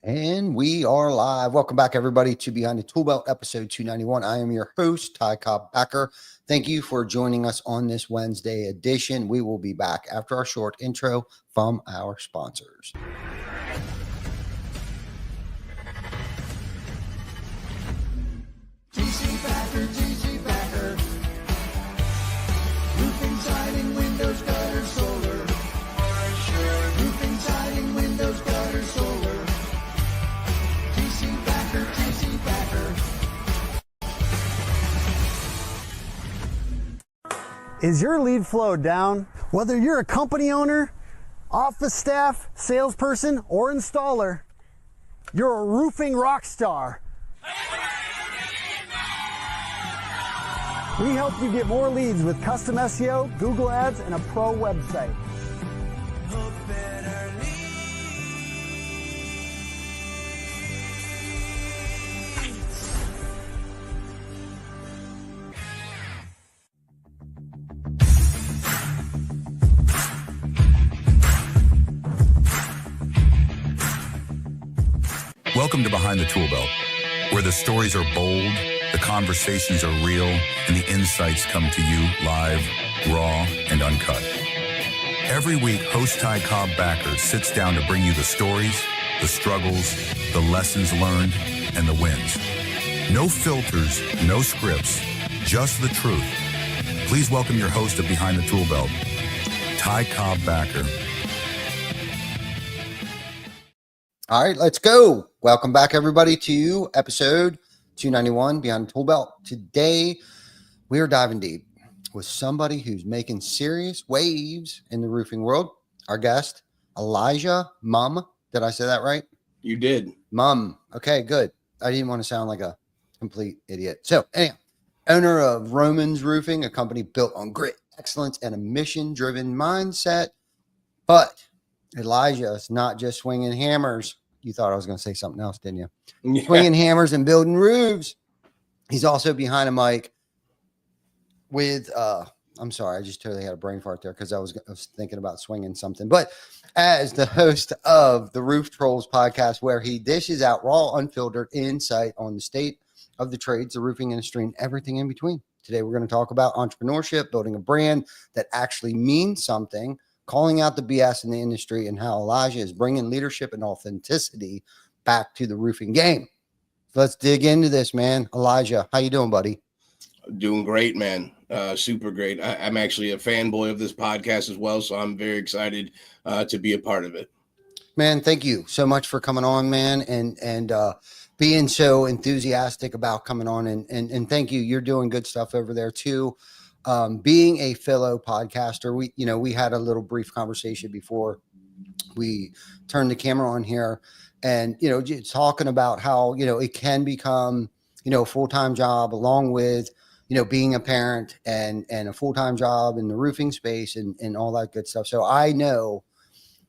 And we are live. Welcome back, everybody, to Behind the ToolBelt, episode 291. I am your host, Ty Cobb-Backer. Thank you for joining us on this Wednesday edition. We will be back after our short intro from our sponsors. TC Backer. Roofing, siding, windows, gutters, solar. Roofing, siding, windows, gutters, solar. TC Backer. Is your lead flow down? Whether you're a company owner, office staff, salesperson, or installer, you're a roofing rock star. We help you get more leads with custom SEO, Google Ads, and a pro website. Welcome to Behind the ToolBelt, where the stories are bold, the conversations are real, and the insights come to you live, raw, and uncut. Every week, host Ty Cobb-Backer sits down to bring you the stories, the struggles, the lessons learned, and the wins. No filters, no scripts, just the truth. Please welcome your host of Behind the ToolBelt, Ty Cobb-Backer. All right, let's go. Welcome back, everybody, to episode 291 Behind the ToolBelt. Today, we are diving deep with somebody who's making serious waves in the roofing world. Our guest, Elijah Muhm. Did I say that right? You did. Muhm. Okay, good. I didn't want to sound like a complete idiot. So, anyhow, owner of Romans Roofing, a company built on grit, excellence, and a mission-driven mindset. But Elijah is not just swinging hammers. You thought I was going to say something else, didn't you? Yeah. Swinging hammers and building roofs. He's also behind a mic with, I'm sorry, I just totally had a brain fart there because I was thinking about swinging something. But as the host of the Roof Trolls podcast, where he dishes out raw, unfiltered insight on the state of the trades, the roofing industry, and everything in between. Today, we're going to talk about entrepreneurship, building a brand that actually means something, calling out the BS in the industry, and how Elijah is bringing leadership and authenticity back to the roofing game. Let's dig into this, man. Elijah, how you doing, buddy? Doing great, man. Super great. I'm actually a fanboy of this podcast as well, so I'm very excited to be a part of it. Man, thank you so much for coming on, man, and being so enthusiastic about coming on, and thank you. You're doing good stuff over there too. Being a fellow podcaster, we had a little brief conversation before we turned the camera on here, and talking about how it can become a full-time job along with being a parent and a full-time job in the roofing space and all that good stuff. So I know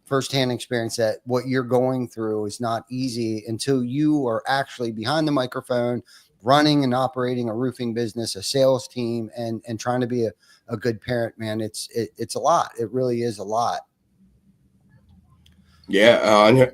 firsthand experience that what you're going through is not easy until you are actually behind the microphone, running and operating a roofing business, a sales team, and trying to be a good parent, man. It's a lot. It really is a lot. Yeah,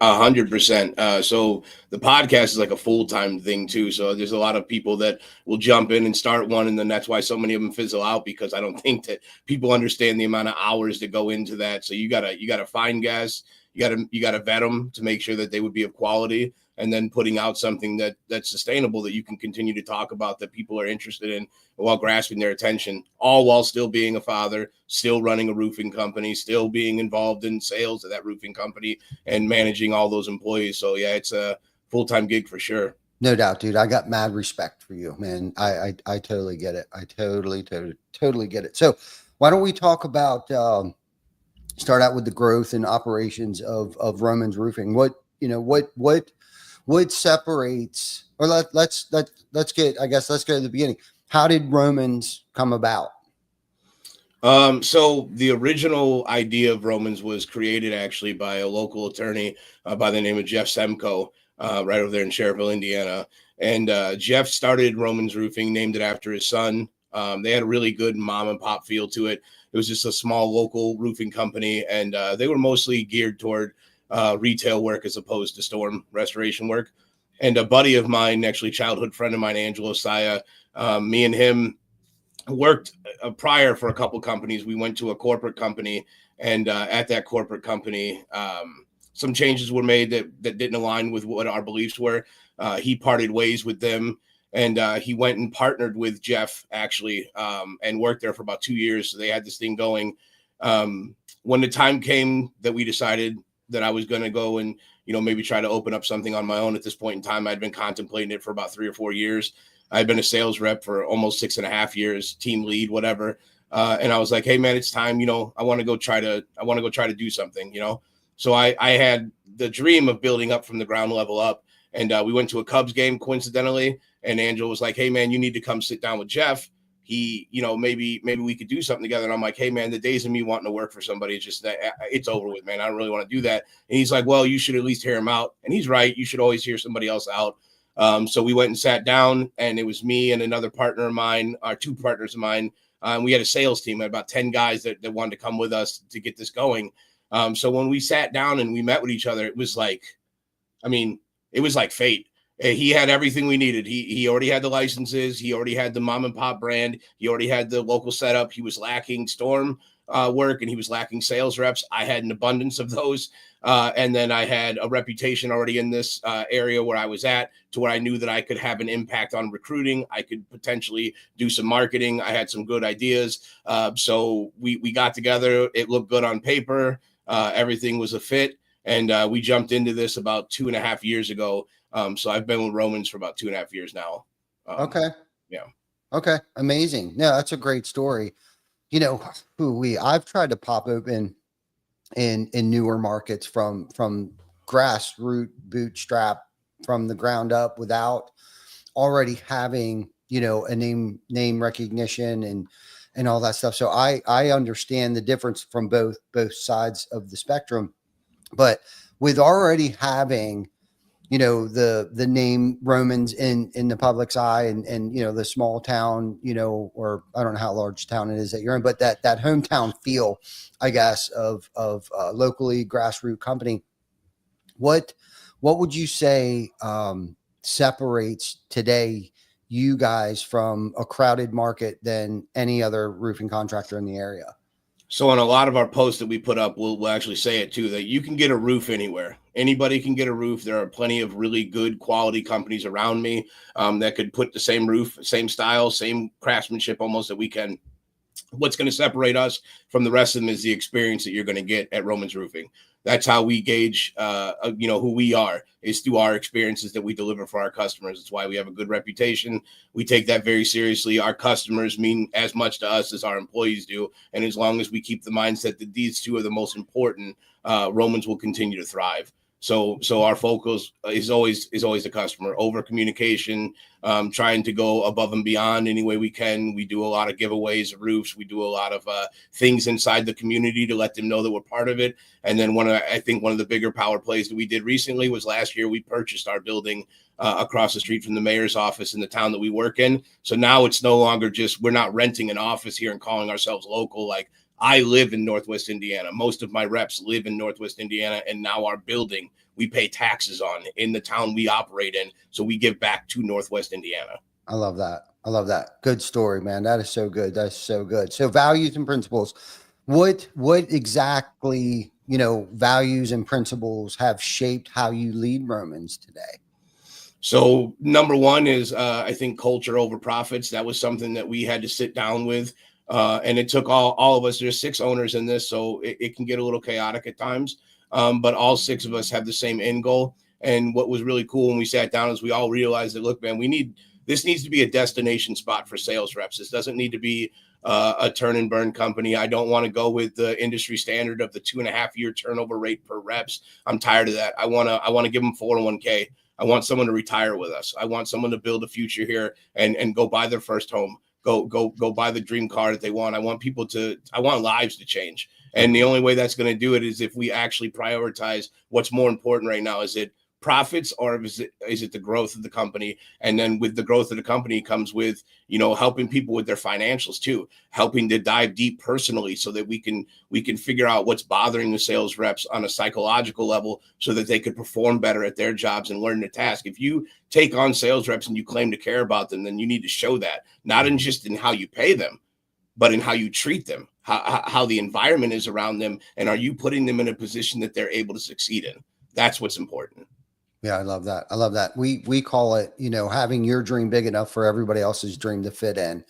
100%. So the podcast is like a full-time thing too. So there's a lot of people that will jump in and start one, and then that's why so many of them fizzle out, because I don't think that people understand the amount of hours that go into that. So you gotta find guys, you gotta vet them to make sure that they would be of quality, and then putting out something that's sustainable, that you can continue to talk about, that people are interested in, while grasping their attention, all while still being a father, still running a roofing company, still being involved in sales of that roofing company, and managing all those employees. So yeah, it's a full-time gig for sure. No doubt, dude. I got mad respect for you, man. I totally get it. I totally get it. So why don't we talk about, start out with the growth and operations of Romans Roofing? What separates, or let's go to the beginning. How did Romans come about? So the original idea of Romans was created actually by a local attorney by the name of Jeff Semko, right over there in Cherville, Indiana. And Jeff started Romans Roofing, named it after his son. They had a really good mom and pop feel to it. It was just a small local roofing company, and they were mostly geared toward retail work as opposed to storm restoration work. And a buddy of mine, actually childhood friend of mine, Angelo Saya, me and him worked prior for a couple companies. We went to a corporate company, and at that corporate company, some changes were made that didn't align with what our beliefs were. He parted ways with them, and he went and partnered with Jeff, actually, and worked there for about 2 years. So they had this thing going. When the time came that we decided that I was going to go and, maybe try to open up something on my own at this point in time, I'd been contemplating it for about 3 or 4 years. I'd been a sales rep for almost 6.5 years, team lead, whatever. And I was like, hey man, it's time, I want to go try to do something, So I had the dream of building up from the ground level up. And we went to a Cubs game coincidentally. And Angel was like, hey man, you need to come sit down with Jeff. He, maybe we could do something together. And I'm like, hey man, the days of me wanting to work for somebody, it's just that it's over with, man. I don't really want to do that. And he's like, well, you should at least hear him out. And he's right. You should always hear somebody else out. So we went and sat down, and it was me and another partner of mine, or 2 partners of mine. We had a sales team, about 10 guys that wanted to come with us to get this going. So when we sat down and we met with each other, it was like fate. He had everything we needed. He already had the licenses. He already had the mom and pop brand. He already had the local setup. He was lacking storm work, and he was lacking sales reps. I had an abundance of those. And then I had a reputation already in this area where I was at, to where I knew that I could have an impact on recruiting. I could potentially do some marketing. I had some good ideas. So we got together. It looked good on paper. Everything was a fit. And we jumped into this about 2.5 years ago. So I've been with Romans for about 2.5 years now. Okay. Yeah. Okay. Amazing. No, that's a great story. I've tried to pop open in newer markets from grassroots bootstrap from the ground up without already having, a name recognition and all that stuff. So I understand the difference from both sides of the spectrum, but with already having, the name Romans in the public's eye and the small town, or I don't know how large town it is that you're in, but that hometown feel, I guess, of locally grassroots company. What would you say separates today you guys from a crowded market than any other roofing contractor in the area? So on a lot of our posts that we put up, we'll actually say it too, that you can get a roof anywhere. Anybody can get a roof. There are plenty of really good quality companies around me that could put the same roof, same style, same craftsmanship almost that we can. What's going to separate us from the rest of them is the experience that you're going to get at Romans Roofing. That's how we gauge, who we are, is through our experiences that we deliver for our customers. That's why we have a good reputation. We take that very seriously. Our customers mean as much to us as our employees do. And as long as we keep the mindset that these two are the most important, Romans will continue to thrive. So our focus is always the customer, over communication, trying to go above and beyond any way we can. We do a lot of giveaways of roofs. We do a lot of things inside the community to let them know that we're part of it. And then I think one of the bigger power plays that we did recently was last year we purchased our building across the street from the mayor's office in the town that we work in. So now it's no longer just, we're not renting an office here and calling ourselves local. Like, I live in Northwest Indiana. Most of my reps live in Northwest Indiana, and now our building we pay taxes on in the town we operate in. So we give back to Northwest Indiana. I love that. Good story, man. That is so good. That's so good. So values and principles. What exactly, values and principles have shaped how you lead Romans today? So number one is, I think, culture over profits. That was something that we had to sit down with. And it took all of us. There's 6 owners in this, so it can get a little chaotic at times. But all 6 of us have the same end goal. And what was really cool when we sat down is we all realized that, look, man, this needs to be a destination spot for sales reps. This doesn't need to be a turn and burn company. I don't want to go with the industry standard of the 2.5-year turnover rate per reps. I'm tired of that. I want to give them 401k. I want someone to retire with us. I want someone to build a future here and go buy their first home. Go buy the dream car that they want. I want lives to change. And the only way that's going to do it is if we actually prioritize what's more important right now. Is it profits, or is it the growth of the company? And then with the growth of the company comes with, you know, helping people with their financials too, helping to dive deep personally so that we can figure out what's bothering the sales reps on a psychological level so that they could perform better at their jobs and learn the task. If you take on sales reps and you claim to care about them, then you need to show that, not in just in how you pay them, but in how you treat them, how the environment is around them, and are you putting them in a position that they're able to succeed in? That's what's important. Yeah, I love that. I love that. We call it, you know, having your dream big enough for everybody else's dream to fit in.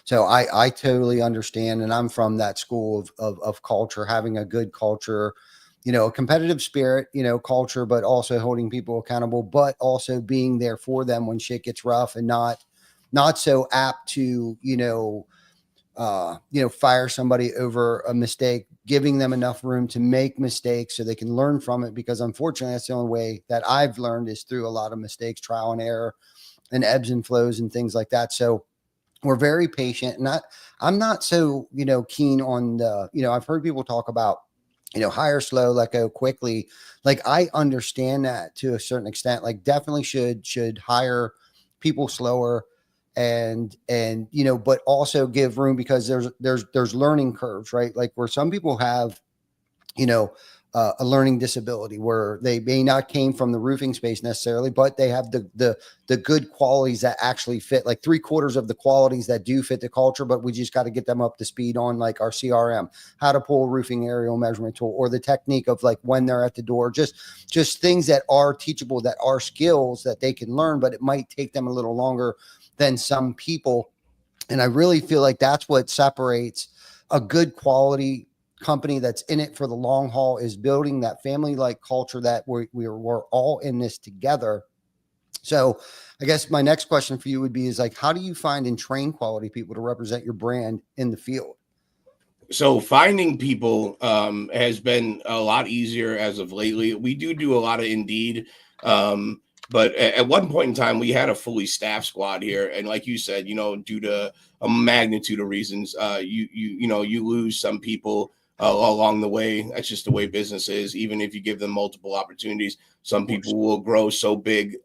So I totally understand. And I'm from that school of culture, having a good culture, you know, a competitive spirit, you know, culture, but also holding people accountable, but also being there for them when shit gets rough, and not so apt to, fire somebody over a mistake, giving them enough room to make mistakes so they can learn from it. Because unfortunately, that's the only way that I've learned is through a lot of mistakes, trial and error, and ebbs and flows and things like that. So we're very patient. And I'm not so, keen on I've heard people talk about, hire slow, let go quickly. Like, I understand that to a certain extent, like definitely should hire people slower, and but also give room, because there's learning curves, right? Like, where some people have, a learning disability, where they may not came from the roofing space necessarily, but they have the good qualities that actually fit, like 3/4 of the qualities that do fit the culture, but we just got to get them up to speed on, like, our CRM, how to pull a roofing aerial measurement tool, or the technique of, like, when they're at the door, just things that are teachable, that are skills that they can learn, but it might take them a little longer than some people. And I really feel like that's what separates a good quality company that's in it for the long haul, is building that family-like culture that we're all in this together. So I guess my next question for you would be, is like, how do you find and train quality people to represent your brand in the field? So finding people has been a lot easier as of lately. We do a lot of Indeed. But at one point in time, we had a fully staffed squad here, and like you said, due to a magnitude of reasons, you lose some people along the way. That's just the way business is. Even if you give them multiple opportunities, some people will grow so big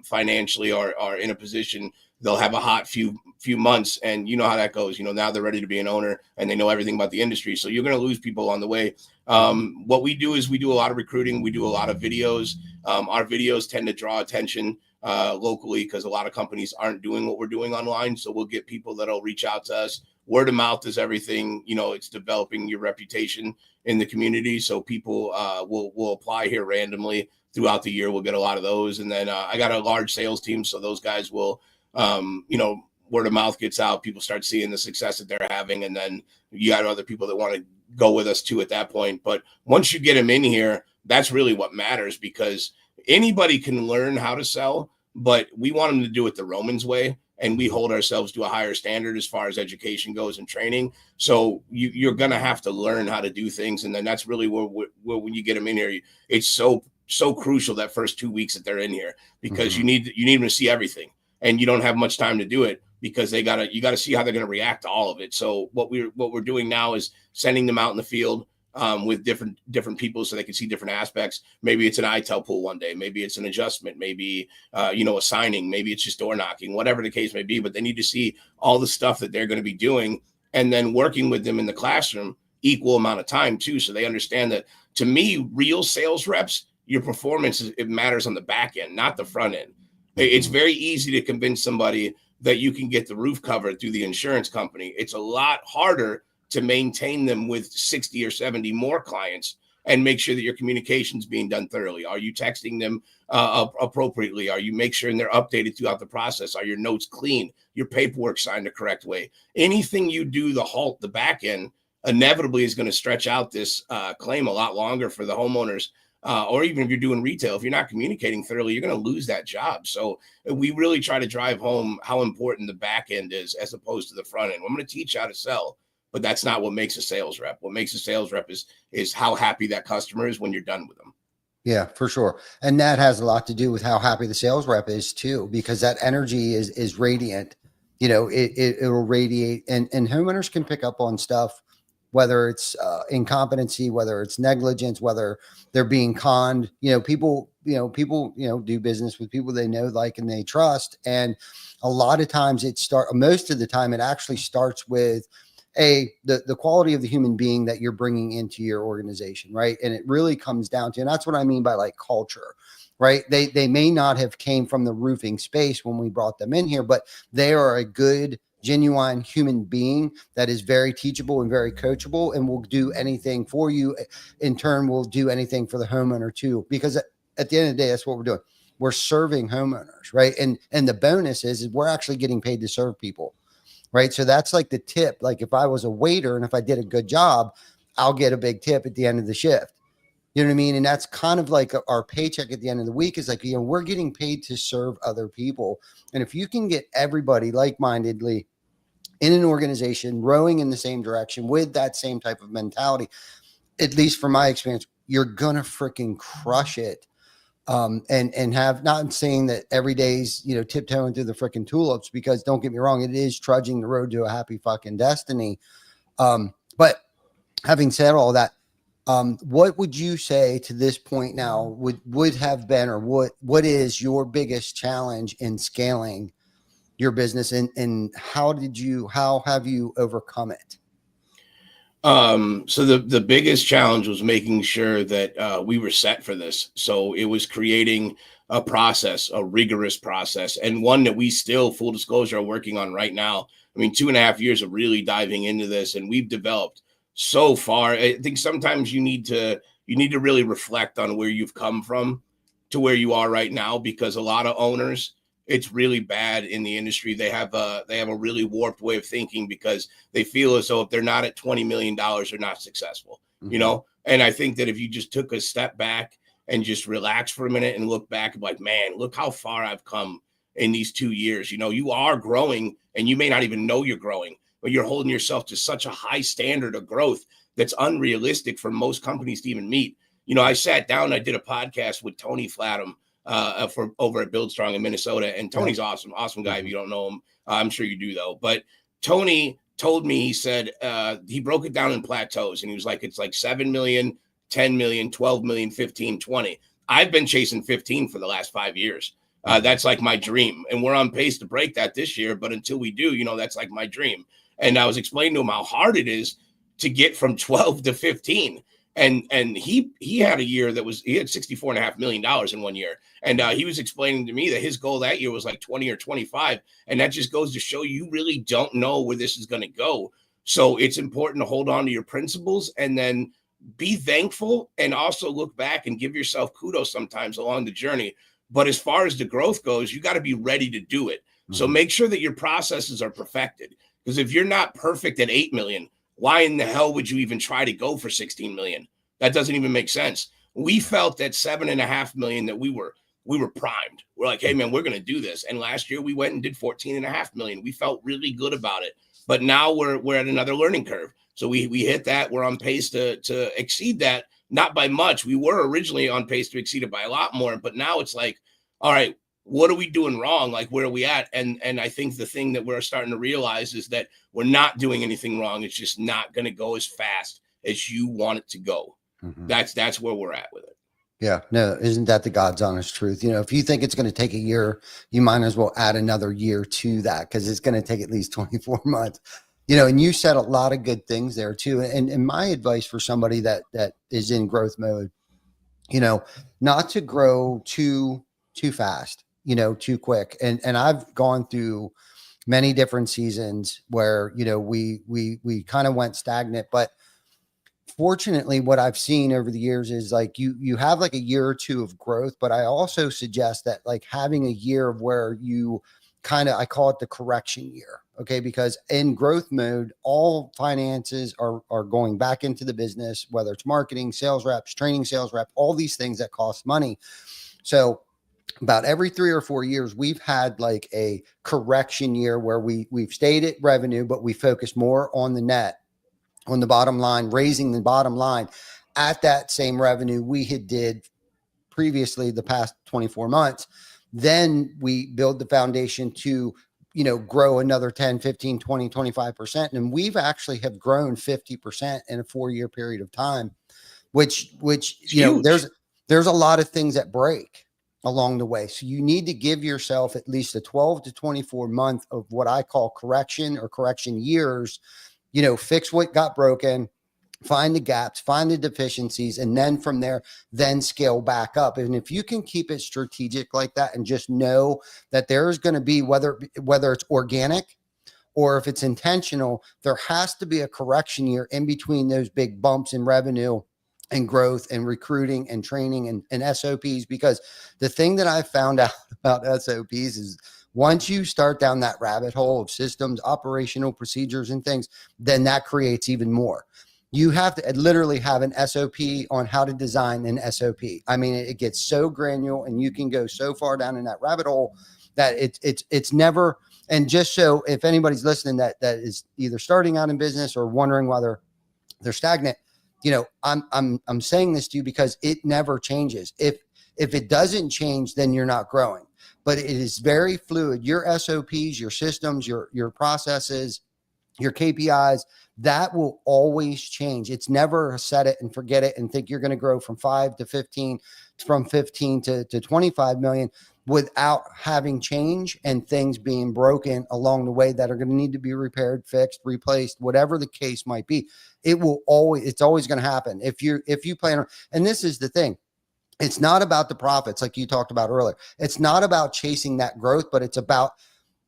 financially, or are in a position, they'll have a hot few months, and you know how that goes. Now they're ready to be an owner and they know everything about the industry, so you're going to lose people on the way. What we do is we do a lot of recruiting. We do a lot of videos. Our videos tend to draw attention locally, because a lot of companies aren't doing what we're doing online. So we'll get people that'll reach out to us. Word of mouth is everything. It's developing your reputation in the community. So people will apply here randomly throughout the year. We'll get a lot of those. And then I got a large sales team, so those guys will, word of mouth gets out, people start seeing the success that they're having, and then you got other people that want to go with us too at that point. But once you get them in here, that's really what matters, because anybody can learn how to sell, but we want them to do it the Romans way, and we hold ourselves to a higher standard as far as education goes and training. So you're going to have to learn how to do things, and then that's really where when you get them in here, it's so crucial that first 2 weeks that they're in here, because you need them to see everything, and you don't have much time to do it, because you got to see how they're going to react to all of it. So what we're doing now is sending them out in the field with different people, so they can see different aspects. Maybe it's an ITEL pool one day, maybe it's an adjustment, maybe a signing, maybe it's just door knocking, whatever the case may be. But they need to see all the stuff that they're going to be doing, and then working with them in the classroom equal amount of time too, so they understand that, to me, real sales reps, your performance it matters on the back end, not the front end. It's very easy to convince somebody that you can get the roof covered through the insurance company. It's a lot harder to maintain them with 60 or 70 more clients and make sure that your communication is being done thoroughly. Are you texting them appropriately? Are you make sure they're updated throughout the process? Are your notes clean? Your paperwork signed the correct way? Anything you do to halt the back end inevitably is going to stretch out this claim a lot longer for the homeowners. Or even if you're doing retail, if you're not communicating thoroughly, you're going to lose that job. So we really try to drive home how important the back end is as opposed to the front end. I'm going to teach you how to sell, but that's not what makes a sales rep. What makes a sales rep is how happy that customer is when you're done with them. Yeah, for sure. And that has a lot to do with how happy the sales rep is too, because that energy is radiant. It'll radiate, and homeowners can pick up on stuff whether it's incompetency, whether it's negligence, whether they're being conned. People do business with people they know, like, and they trust. And a lot of times most of the time it actually starts with the quality of the human being that you're bringing into your organization, right? And it really comes down to, and that's what I mean by like culture, right? They may not have came from the roofing space when we brought them in here, but they are a good, genuine human being that is very teachable and very coachable and will do anything for you. In turn, will do anything for the homeowner too, because at the end of the day, that's what we're doing. We're serving homeowners, right? And the bonus is we're actually getting paid to serve people, right? So that's like the tip. Like if I was a waiter and if I did a good job, I'll get a big tip at the end of the shift. You know what I mean? And that's kind of like our paycheck at the end of the week is like, we're getting paid to serve other people. And if you can get everybody like-mindedly in an organization, rowing in the same direction with that same type of mentality, at least from my experience, you're going to freaking crush it. And have, not saying that every day's, tiptoeing through the freaking tulips, because don't get me wrong, it is trudging the road to a happy fucking destiny. But having said all that, what would you say to this point now would have been, or what is your biggest challenge in scaling your business, and how have you overcome it? So the biggest challenge was making sure that we were set for this. So it was creating a process, a rigorous process, and one that we still, full disclosure, are working on right now. I mean, 2.5 years of really diving into this, and we've developed so far. I think sometimes you need to really reflect on where you've come from to where you are right now, because a lot of owners, it's really bad in the industry. They have a really warped way of thinking, because they feel as though if they're not at $20 million, they're not successful, And I think that if you just took a step back and just relax for a minute and look back, like, man, look how far I've come in these 2 years. You are growing, and you may not even know you're growing, but you're holding yourself to such a high standard of growth that's unrealistic for most companies to even meet. I sat down and I did a podcast with Tony Flatham for over at Build Strong in Minnesota. And Tony's awesome guy. If you don't know him, I'm sure you do though. But Tony told me, he said, he broke it down in plateaus, and he was like, it's like 7 million, 10 million, 12 million, 15, 20. I've been chasing 15 for the last 5 years. That's like my dream. And we're on pace to break that this year. But until we do, that's like my dream. And I was explaining to him how hard it is to get from 12 to 15. And he had a year he had $64.5 million in 1 year. And he was explaining to me that his goal that year was like 20 or 25. And that just goes to show you really don't know where this is going to go. So it's important to hold on to your principles and then be thankful, and also look back and give yourself kudos sometimes along the journey. But as far as the growth goes, you got to be ready to do it. So make sure that your processes are perfected. Because if you're not perfect at 8 million, why in the hell would you even try to go for 16 million? That doesn't even make sense. We felt at 7.5 million that we were primed. We're like, hey man, we're going to do this. And last year we went and did 14.5 million. We felt really good about it. But now we're at another learning curve. So we hit that. We're on pace to exceed that, not by much. We were originally on pace to exceed it by a lot more. But now it's like, all right, what are we doing wrong? Like, where are we at? And I think the thing that we're starting to realize is that we're not doing anything wrong. It's just not going to go as fast as you want it to go. That's where we're at with it. Yeah, no, isn't that the God's honest truth? If you think it's going to take a year, you might as well add another year to that, because it's going to take at least 24 months. And you said a lot of good things there too. And my advice for somebody that is in growth mode, not to grow too fast, too quick. And I've gone through many different seasons where, we kind of went stagnant, but fortunately what I've seen over the years is like you have like a year or two of growth, but I also suggest that like having a year of where you I call it the correction year. Okay. Because in growth mode, all finances are going back into the business, whether it's marketing, sales reps, training sales rep, all these things that cost money. So about every 3 or 4 years, we've had like a correction year where we've stayed at revenue, but we focus more on the net, on the bottom line, raising the bottom line at that same revenue we had did previously the past 24 months. Then we build the foundation to grow another 10, 15, 20, 25%. And we've actually have grown 50% in a 4-year period of time, which, It's huge. there's a lot of things that break along the way. So you need to give yourself at least a 12 to 24 month of what I call correction or correction years, fix what got broken, find the gaps, find the deficiencies, and then from there, then scale back up. And if you can keep it strategic like that and just know that there's going to be, whether it's organic or if it's intentional, there has to be a correction year in between those big bumps in revenue and growth and recruiting and training and SOPs. Because the thing that I found out about SOPs is once you start down that rabbit hole of systems, operational procedures and things, then that creates even more. You have to literally have an SOP on how to design an SOP. I mean, it gets so granular and you can go so far down in that rabbit hole that it's never. And just so if anybody's listening that is either starting out in business or wondering whether they're stagnant, I'm saying this to you because it never changes. If it doesn't change, then you're not growing. But it is very fluid. Your SOPs, your systems, your processes, your KPIs, that will always change. It's never set it and forget it and think you're going to grow from 5 to 15, from 15 to 25 million without having change and things being broken along the way that are going to need to be repaired, fixed, replaced, whatever the case might be. It's always going to happen. If you plan, and this is the thing, it's not about the profits like you talked about earlier. It's not about chasing that growth, but it's about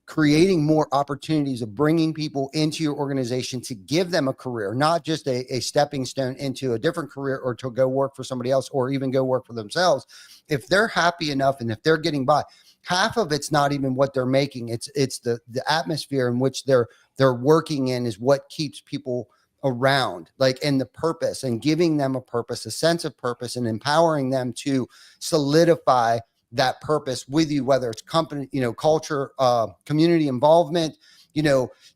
creating more opportunities of bringing people into your organization to give them a career, not just a stepping stone into a different career or to go work for somebody else or even go work for themselves. If they're happy enough and if they're getting by, half of it's not even what they're making. It's the atmosphere in which they're working in is what keeps people around, and the purpose and giving them a purpose, a sense of purpose, and empowering them to solidify that purpose with you, whether it's company, culture, community involvement,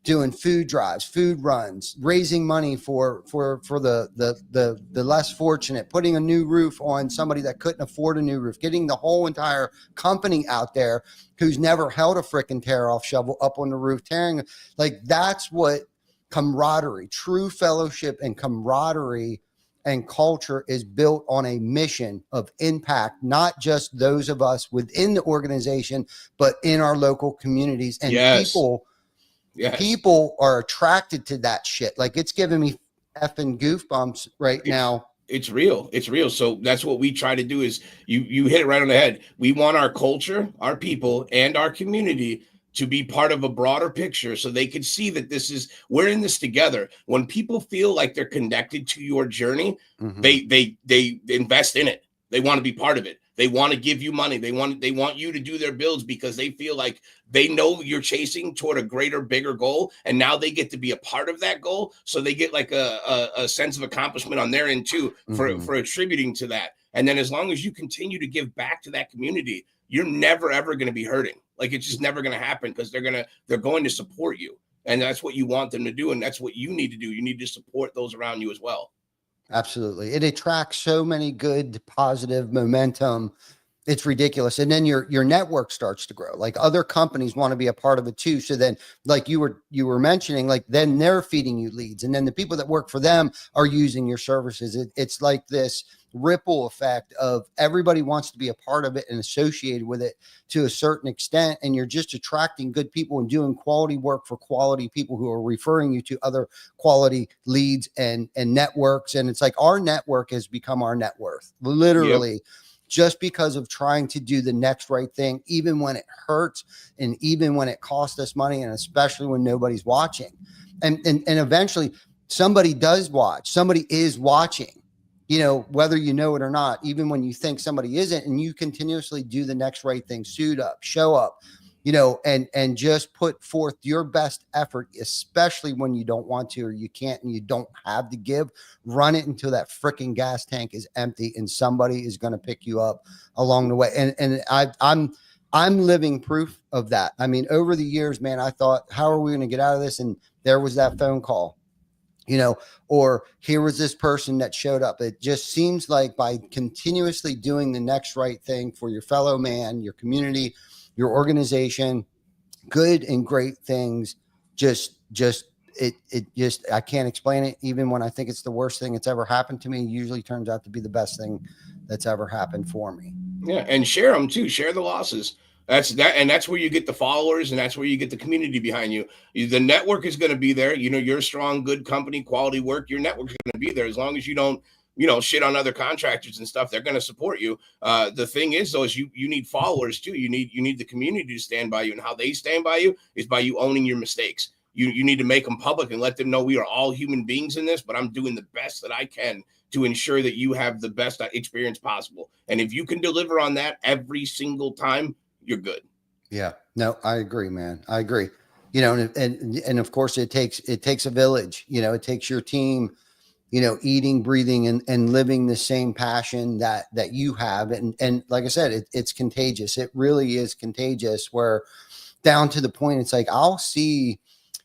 doing food drives, food runs, raising money for the less fortunate, putting a new roof on somebody that couldn't afford a new roof, getting the whole entire company out there who's never held a frickin' tear off shovel up on the roof, tearing. That's what camaraderie, true fellowship and camaraderie and culture is built on a mission of impact, not just those of us within the organization, but in our local communities. And people are attracted to that shit. It's giving me effing goosebumps right now. It's real. It's real. So that's what we try to do is you hit it right on the head. We want our culture, our people, and our community to be part of a broader picture so they can see that we're in this together. When people feel like they're connected to your journey, they invest in it. They want to be part of it. They want to give you money. They want you to do their bills because they feel like they know you're chasing toward a greater, bigger goal. And now they get to be a part of that goal. So they get a sense of accomplishment on their end too for attributing to that. And then as long as you continue to give back to that community, you're never, ever going to be hurting. It's just never going to happen because they're going to support you. And that's what you want them to do. And that's what you need to do. You need to support those around you as well. Absolutely. It attracts so many good, positive momentum. It's ridiculous. And then your network starts to grow. Other companies want to be a part of it too. So then, you were mentioning, then they're feeding you leads. And then the people that work for them are using your services. It's like this ripple effect of everybody wants to be a part of it and associated with it to a certain extent. And you're just attracting good people and doing quality work for quality people who are referring you to other quality leads and networks. And it's our network has become our net worth, literally. Yep. Just because of trying to do the next right thing, even when it hurts and even when it costs us money, and especially when nobody's watching. And eventually somebody does watch, somebody is watching, whether you know it or not, even when you think somebody isn't, and you continuously do the next right thing, suit up, show up, and just put forth your best effort, especially when you don't want to, or you can't, and you don't have to give, run it until that freaking gas tank is empty and somebody is going to pick you up along the way. And I'm living proof of that. I mean, over the years, man, I thought, how are we going to get out of this? And there was that phone call, or here was this person that showed up. It just seems like by continuously doing the next right thing for your fellow man, your community, your organization, good and great things just I can't explain it. Even when I think it's the worst thing that's ever happened to me, it usually turns out to be the best thing that's ever happened for me. Yeah, and share them too. Share the losses. That's where you get the followers, and that's where you get the community behind you. The network is going to be there. You're a strong, good company, quality work. Your network's going to be there as long as you don't, shit on other contractors and stuff. They're going to support you. The thing is, though, is you need followers too. You need the community to stand by you, and how they stand by you is by you owning your mistakes. You need to make them public and let them know we are all human beings in this, but I'm doing the best that I can to ensure that you have the best experience possible. And if you can deliver on that every single time, you're good. Yeah, no, I agree, man. I agree. And of course it takes a village. It takes your team, eating, breathing, and living the same passion that you have. And like I said, it's contagious. It really is contagious, where down to the point, it's like, I'll see,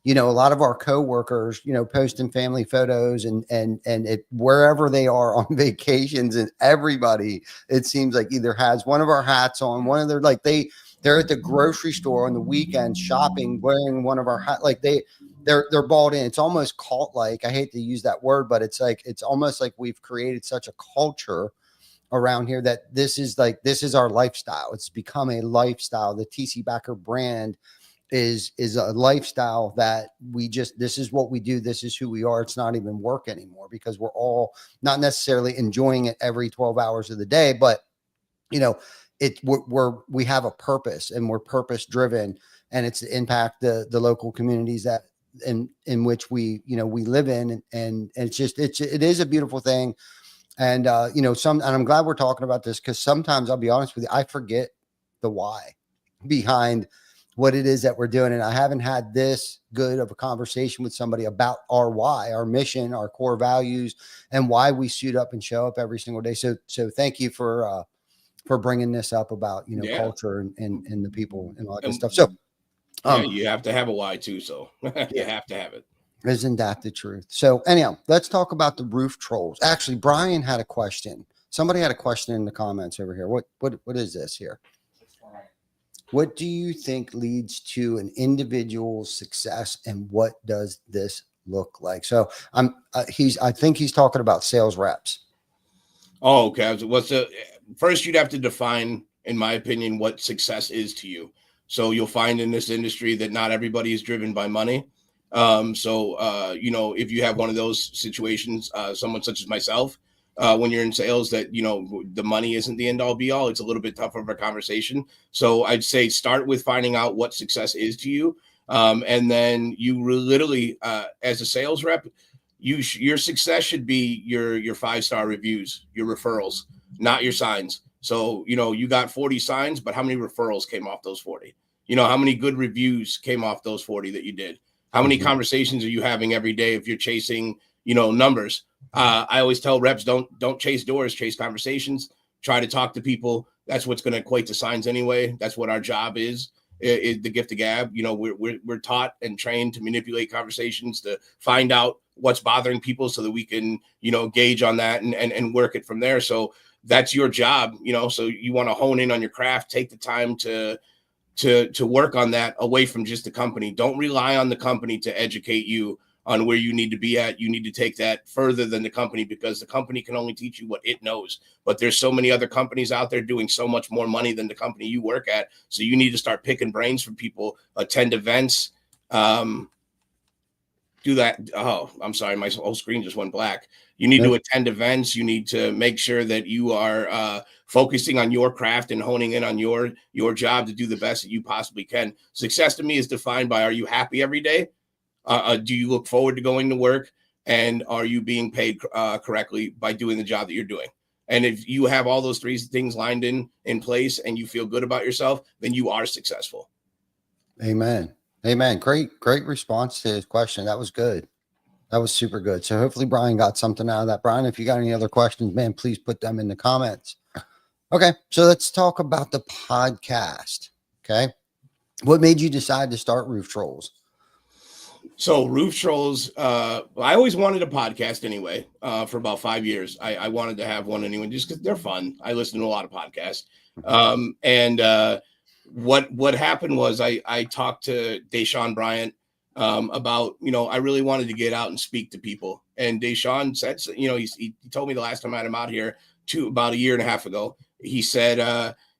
a lot of our coworkers, posting family photos and it, wherever they are on vacations, and everybody, it seems like, either has one of our hats on, one of their, like, they're at the grocery store on the weekend shopping, wearing one of our hats. Like they're bought in. It's almost cult-like. I hate to use that word, but it's almost like we've created such a culture around here that this is our lifestyle. It's become a lifestyle. The TC Backer brand is a lifestyle that this is what we do. This is who we are. It's not even work anymore, because we're all not necessarily enjoying it every 12 hours of the day, but we have a purpose, and we're purpose driven, and it's to impact the local communities that in which we live in. And it is a beautiful thing. And, and I'm glad we're talking about this, because sometimes, I'll be honest with you, I forget the why behind what it is that we're doing. And I haven't had this good of a conversation with somebody about our why, our mission, our core values, and why we suit up and show up every single day. So thank you for bringing this up about, culture and the people and all that good stuff. So you have to have a why too. So you have to have it. Isn't that the truth? So anyhow, let's talk about the roof trolls. Actually, Brian had a question. Somebody had a question in the comments over here. What is this here? What do you think leads to an individual's success, and what does this look like? So I think he's talking about sales reps. Oh, okay. First, you'd have to define, in my opinion, what success is to you. So you'll find in this industry that not everybody is driven by money. If you have one of those situations, someone such as myself, when you're in sales, that, the money isn't the end all be all, it's a little bit tougher of a conversation. So I'd say start with finding out what success is to you. And then you literally, as a sales rep, your success should be your 5-star reviews, your referrals, not your signs. So, you got 40 signs, but how many referrals came off those 40? How many good reviews came off those 40 that you did? How many conversations are you having every day if you're chasing, numbers? I always tell reps, don't chase doors, chase conversations. Try to talk to people. That's what's going to equate to signs anyway. That's what our job is the gift of gab. We're taught and trained to manipulate conversations, to find out what's bothering people so that we can, gauge on that and work it from there. So that's your job, so you want to hone in on your craft, take the time to work on that away from just the company. Don't rely on the company to educate you on where you need to be at. You need to take that further than the company, because the company can only teach you what it knows. But there's so many other companies out there doing so much more money than the company you work at. So you need to start picking brains from people, attend events, do that. Oh, I'm sorry. My whole screen just went black. You need to attend events. You need to make sure that you are focusing on your craft and honing in on your job to do the best that you possibly can. Success to me is defined by, are you happy every day? Do you look forward to going to work? And are you being paid correctly by doing the job that you're doing? And if you have all those three things lined in place and you feel good about yourself, then you are successful. Amen. Great response to his question. That was good. That was super good. So hopefully Brian got something out of that. Brian, if you got any other questions, man, please put them in the comments. Okay. So let's talk about the podcast. Okay. What made you decide to start Roof Trolls? So Roof Trolls, I always wanted a podcast anyway, for about 5 years. I wanted to have one anyway, just because they're fun. I listen to a lot of podcasts. what happened was I talked to Deshaun Bryant about, I really wanted to get out and speak to people. And Deshaun said, he told me the last time I had him out here about a year and a half ago, he said,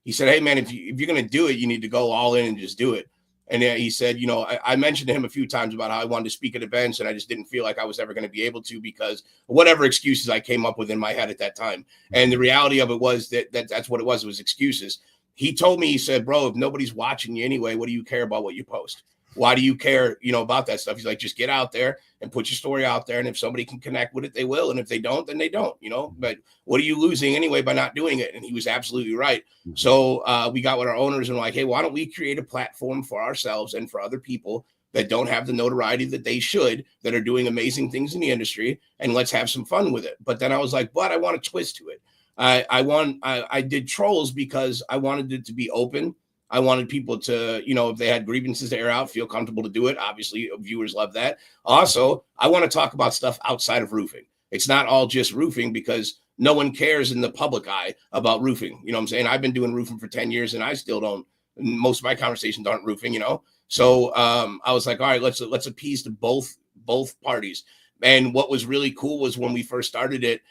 hey man, if you're going to do it, you need to go all in and just do it. And he said, I mentioned to him a few times about how I wanted to speak at events and I just didn't feel like I was ever going to be able to because whatever excuses I came up with in my head at that time. And the reality of it was that's what it was. It was excuses. He told me, he said, bro, if nobody's watching you anyway, what do you care about what you post? Why do you care, about that stuff? He's like, just get out there and put your story out there. And if somebody can connect with it, they will. And if they don't, then they don't, but what are you losing anyway by not doing it? And he was absolutely right. So we got with our owners and like, hey, why don't we create a platform for ourselves and for other people that don't have the notoriety that they should, that are doing amazing things in the industry, and let's have some fun with it. But then I was like, but I want a twist to it. I did trolls because I wanted it to be open. I wanted people to, if they had grievances to air out, feel comfortable to do it. Obviously, viewers love that. Also, I want to talk about stuff outside of roofing. It's not all just roofing because no one cares in the public eye about roofing. You know what I'm saying? I've been doing roofing for 10 years and I still don't. Most of my conversations aren't roofing, So I was like, all right, let's appease to both parties. And what was really cool was when we first started it,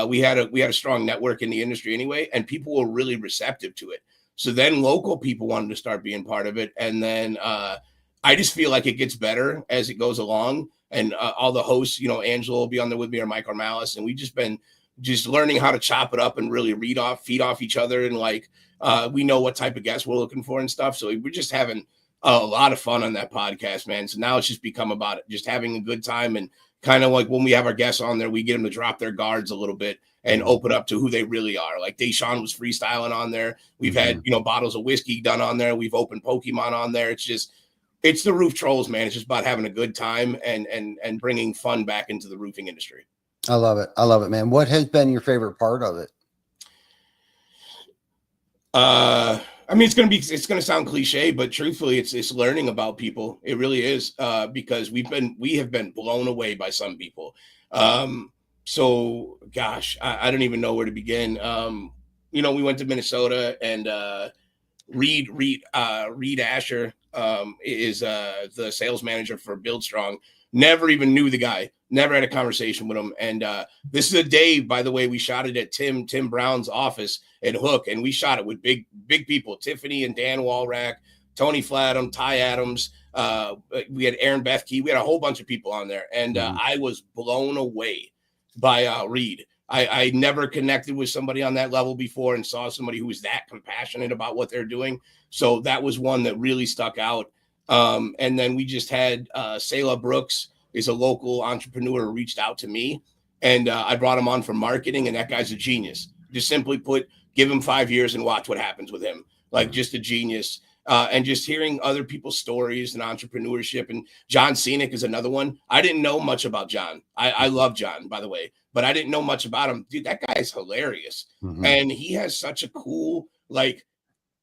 we had a strong network in the industry anyway, and people were really receptive to it. So then local people wanted to start being part of it. And then I just feel like it gets better as it goes along. And all the hosts, Angela will be on there with me, or Mike Malice. And we've just been learning how to chop it up and really feed off each other. And we know what type of guests we're looking for and stuff. So we're just having a lot of fun on that podcast, man. So now it's just become about it, just having a good time. And kind of like when we have our guests on there, we get them to drop their guards a little bit and open up to who they really are. Like Deshaun was freestyling on there. We've had, bottles of whiskey done on there. We've opened Pokemon on there. It's the Roof Trolls, man. It's just about having a good time and bringing fun back into the roofing industry. I love it. I love it, man. What has been your favorite part of it? It's going to sound cliche, but truthfully, it's learning about people. It really is, because we have been blown away by some people. So gosh, I don't even know where to begin. We went to Minnesota, and Reed Asher is the sales manager for Build Strong. Never even knew the guy. Never had a conversation with him. And this is a day, by the way, we shot it at Tim Brown's office at Hook, and we shot it with big people, Tiffany and Dan Walrack, Tony Flatham, Ty Adams. We had Aaron Bethke. We had a whole bunch of people on there, and I was blown away by Reed. I never connected with somebody on that level before and saw somebody who was that compassionate about what they're doing. So that was one that really stuck out. And then we just had Selah Brooks is a local entrepreneur who reached out to me, and I brought him on for marketing, and that guy's a genius. Just simply put, give him 5 years and watch what happens with him. Like, just a genius. And just hearing other people's stories and entrepreneurship. And John Scenic is another one. I didn't know much about John. I love John, by the way, but I didn't know much about him. Dude, that guy is hilarious. And he has such a cool,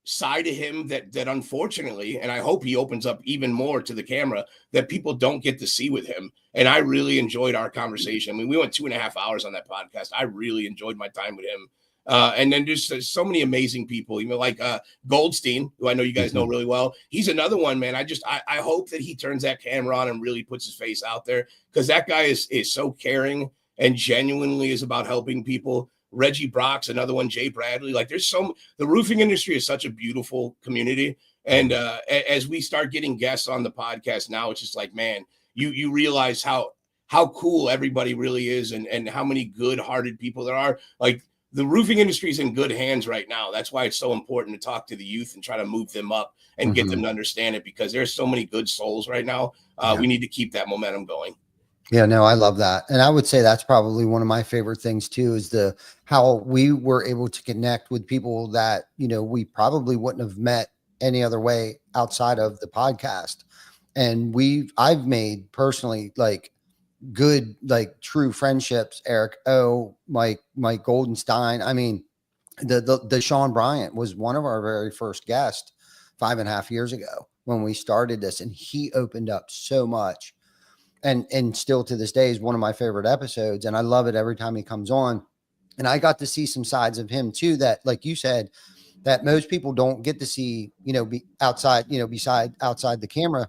side of him that unfortunately, and I hope he opens up even more to the camera, that people don't get to see with him. And I really enjoyed our conversation. I mean, we went 2.5 hours on that podcast. I really enjoyed my time with him. And then there's so many amazing people, like Goldstein, who I know you guys know really well. He's another one, man. I hope that he turns that camera on and really puts his face out there, because that guy is so caring and genuinely is about helping people. Reggie Brock's another one, Jay Bradley. The roofing industry is such a beautiful community. And as we start getting guests on the podcast now, it's just like, man, you realize how cool everybody really is, and how many good-hearted people there are. The roofing industry is in good hands right now. That's why it's so important to talk to the youth and try to move them up and get them to understand it, because there's so many good souls right now. We need to keep that momentum going. Yeah, no, I love that. And I would say that's probably one of my favorite things too, is how we were able to connect with people that, we probably wouldn't have met any other way outside of the podcast. And I've made personally good, true friendships. Eric O, Mike Goldenstein. I mean, the Sean Bryant was one of our very first guests 5.5 years ago when we started this, and he opened up so much. And still to this day is one of my favorite episodes. And I love it every time he comes on. And I got to see some sides of him too, that, like you said, that most people don't get to see, be outside, beside outside the camera.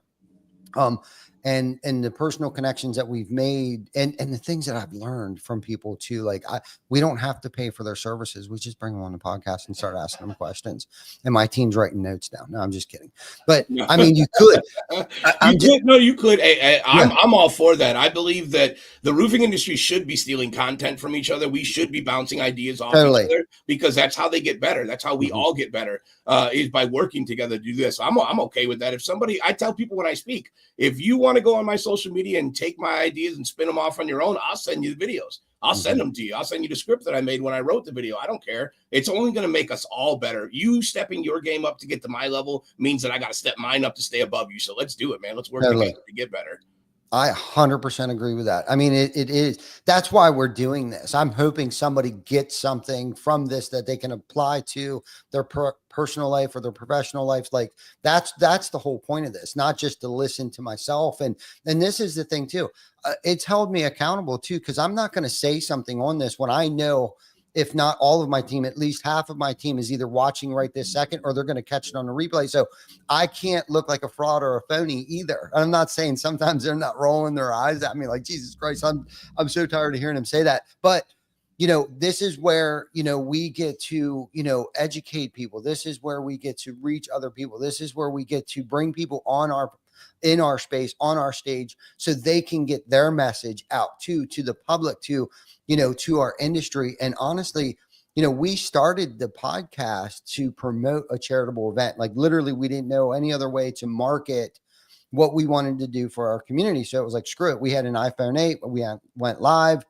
um and the personal connections that we've made, and the things that I've learned from people too, like we don't have to pay for their services. We just bring them on the podcast and start asking them questions, and my team's writing notes down. No, I'm just kidding. But I mean, you could. You could. Yeah, I'm all for that. I believe that the roofing industry should be stealing content from each other. We should be bouncing ideas off each totally. other, because that's how they get better. That's how we Mhm. all get better, is by working together to do this. I'm okay with that. If somebody, I tell people when I speak, if you want to go on my social media and take my ideas and spin them off on your own, I'll send you the videos. I'll send them to you. I'll send you the script that I made when I wrote the video. I don't care. It's only going to make us all better. You stepping your game up to get to my level means that I got to step mine up to stay above you. So let's do it, man. Let's work Totally. together to get better. I 100% agree with that. I mean, it is, that's why we're doing this. I'm hoping somebody gets something from this that they can apply to their personal life or their professional life. Like that's the whole point of this, not just to listen to myself. And this is the thing too. It's held me accountable too, because I'm not going to say something on this when I know, if not all of my team, at least half of my team is either watching right this second or they're going to catch it on the replay. So I can't look like a fraud or a phony either. I'm not saying sometimes they're not rolling their eyes at me like, Jesus Christ, I'm so tired of hearing him say that. But this is where, we get to, educate people. This is where we get to reach other people. This is where we get to bring people in our space, on our stage, so they can get their message out to the public, to our industry. And honestly, we started the podcast to promote a charitable event. Like literally, we didn't know any other way to market what we wanted to do for our community. So it was like, screw it. We had an iPhone 8. We went live.